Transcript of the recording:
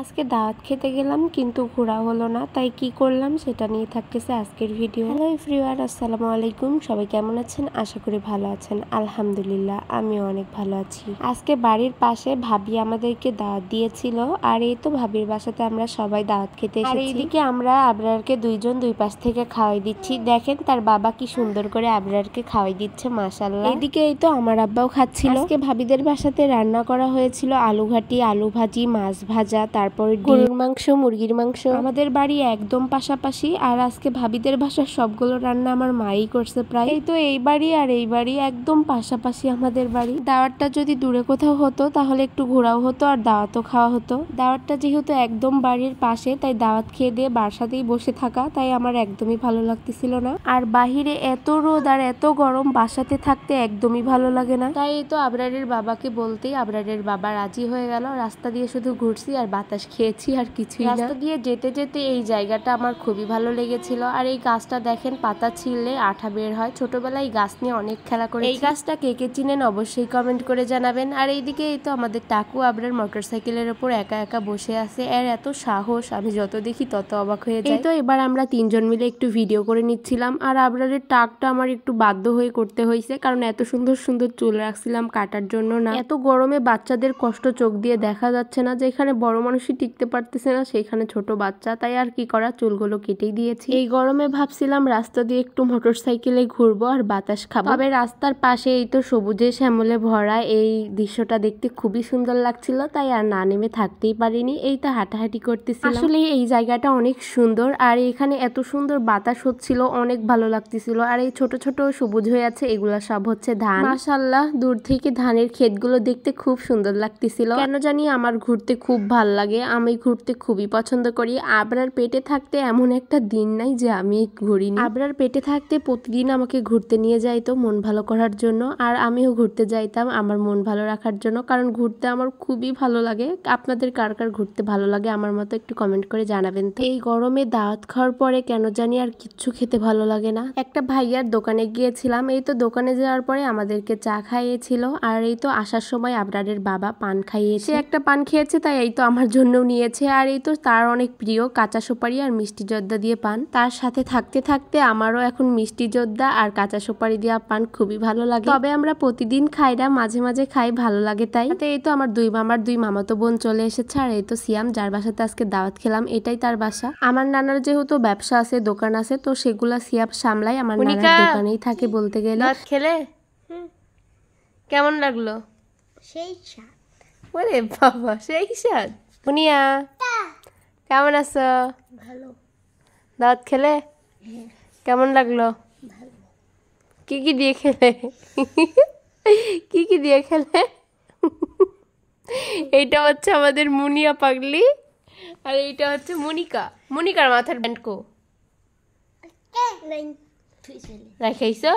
আজকে দাওয়াত খেতে গেলাম কিন্তু ঘোরা হলো না, তাই কি করলাম সেটা নিয়ে থাকতেছে আজকের ভিডিও। হ্যালো এভরিওয়ান, আসসালামু আলাইকুম। সবাই কেমন আছেন? আশা করি ভালো আছেন। আলহামদুলিল্লাহ, আমিও অনেক ভালো আছি। আজকে বাড়ির পাশে ভাবি আমাদেরকে দাওয়াত দিয়েছিল, আর এই তো ভাবির বাসাতে আমরা সবাই দাওয়াত খেতে এসেছি। আর এইদিকে আমরা আবরারকে দুইজন দুই পাশ থেকে খাওয়াই দিচ্ছি। দেখেন তার বাবা কি সুন্দর করে আবরারকে খাওয়াই দিচ্ছে, মাশাআল্লাহ। এইদিকে এই তো আমার আব্বাও খাচ্ছিল। আজকে ভাবিদের বাসাতে রান্না করা হয়েছিল আলু ঘাটি, আলু ভাজি, মাছ ভাজা, তারপর গরুর মাংস, মুরগির মাংস। আমাদের বাড়ি একদম পাশাপাশি, আর আজকে ভাবিদের বাসার সবগুলো রান্না আমার মাই করছে প্রায়। এই তো এই বাড়ি আর এই বাড়ি একদম পাশাপাশি আমাদের বাড়ি। দাওয়াতটা যদি দূরে কোথাও হতো তাহলে একটু ঘোরাও হতো আর দাওয়াতও খাওয়া হতো। দাওয়াতটা যেহেতু একদম বাড়ির পাশে, তাই দাওয়াত খেয়ে দিয়ে বাসাতেই বসে থাকা, তাই আমার একদমই ভালো লাগতেছিল না। আর বাহিরে এত রোদ আর এত গরম, বাসাতে থাকতে একদমই ভালো লাগে না। তাই এই তো আবরারের বাবাকে বলতেই আবরারের বাবা রাজি হয়ে গেল। রাস্তা দিয়ে শুধু ঘুরছি আর বাতাস খেয়েছি আর কিছুই না। রাস্তা দিয়ে যেতে যেতে এই জায়গাটা আমার খুবই ভালো লেগেছিল। আর এই গাছটা দেখেন, পাতা ছিঁড়লে আঠা বের হয়। ছোটবেলায় গাছ নিয়ে অনেক খেলা করে। এই গাছটা কে কে চিনেন অবশ্যই কমেন্ট করে জানাবেন। আর এইদিকে এই তো আমাদের টাকু আবরার মোটরসাইকেলের উপর একা একা বসে আছে। এর এত সাহস, আমি যত দেখি তত অবাক হয়ে যাই। এই তো এবার আমরা তিনজন মিলে একটু ভিডিও করে নিচ্ছিলাম। আর আবরারের টাকটা আমার একটু বাধ্য হয়ে করতে হয়েছে, কারণ এত সুন্দর সুন্দর চুল রাখছিলাম কাটার জন্য না। এত গরমে বাচ্চাদের কষ্ট চোখ দিয়ে দেখা যাচ্ছে না, যেখানে বড় মানুষই টিকতে পারতেছে না সেখানে ছোট বাচ্চা, তাই আর কি করা, চুলগুলো কেটেই দিয়েছি। এই গরমে ভাবছিলাম রাস্তা দিয়ে একটু মোটরসাইকেলে ঘুরবো আর বাতাস খাবো। তবে রাস্তার পাশে এই তো সবুজে শ্যামলে ভরা এই দৃশ্যটা দেখতে খুবই সুন্দর লাগছিল, তাই আর না নেমে থাকতেই পারিনি। এই তো হাঁটাহাঁটি করতেছিলাম। আসলে এই জায়গাটা অনেক সুন্দর, আর এখানে এত সুন্দর বাতাস হচ্ছিল, অনেক ভালো লাগতেছিল। আর এই ছোট ছোট সবুজ হয়ে আছে, এগুলা সব হচ্ছে ধান। মাশাআল্লাহ, দূর থেকে ধানের ক্ষেতগুলো দেখতে খুব সুন্দর লাগতেছিল। কেন জানি আমার ঘুরতে খুব ভাল লাগে, আমি ঘুরতে খুবই পছন্দ করি। আবরার পেটে থাকতে এমন একটা দিন নাই যে আমি ঘুরিনি। আবরার পেটে থাকতে প্রতিদিন আমাকে ঘুরতে নিয়ে যাইতো মন ভালো করার জন্য, আর আমিও ঘুরতে যাইতাম আমার মন ভালো রাখার জন্য, কারণ ঘুরতে আমার খুবই ভালো লাগে। আপনাদের কার কার ঘুরতে ভালো লাগে আমার মতো একটু কমেন্ট করে জানাবেন তো। এই গরমে দাওয়াত খাওয়ার পরে কেন জানি আর কিচ্ছু খেতে ভালো লাগে না। একটা ভাইয়ার দোকানে গিয়েছিলাম। এই তো দোকানে যাওয়ার পরে আমাদেরকে চা খাইয়েছিল, আর এই তো আসার সময় আবরারের বাবা পান খাইয়েছে। একটা পান খেয়েছে, তাই এই তো আমার জন্যও নিয়েছে। আর এই তো তার অনেক প্রিয় কাঁচা সুপারি আর মিষ্টি জর্দা দিয়ে পান। তার সাথে থাকতে থাকতে আমারও এখন মিষ্টি জর্দা আর কাঁচা সুপারি দেওয়া পান খুবই ভালো লাগে। তবে আমরা প্রতিদিন খাই না, মাঝে মাঝে খাই, ভালো লাগে তাই। এই তো আমার দুই মামাতো বোন চলে এসেছে। আর এই তো সিয়াম, যার বাসাতে আজকে দাওয়াত খেলাম, এটাই তার বাসা। আমার নানার যেহেতু ব্যবসা আছে, দোকান আছে, তো সেগুলা সিয়াম সামলায়। আমার নানার দোকানেই থাকে বলতে গেলে। দাওয়াত খেলে কেমন লাগলো? সেই স্বাদ। ওরে বাবা, সেই স্বাদ। মুনিয়া কেমন আছো? ভালো। দাওয়াত খেলে কেমন লাগলো? ভালো। কি কি দিয়ে খেলে? কি কি দিয়ে খেলে? এইটা হচ্ছে আমাদের মুনিয়া পাগলি, আর এইটা হচ্ছে মনিকা। মনিকার মাথার ব্যান্ড কো রাখাইছো?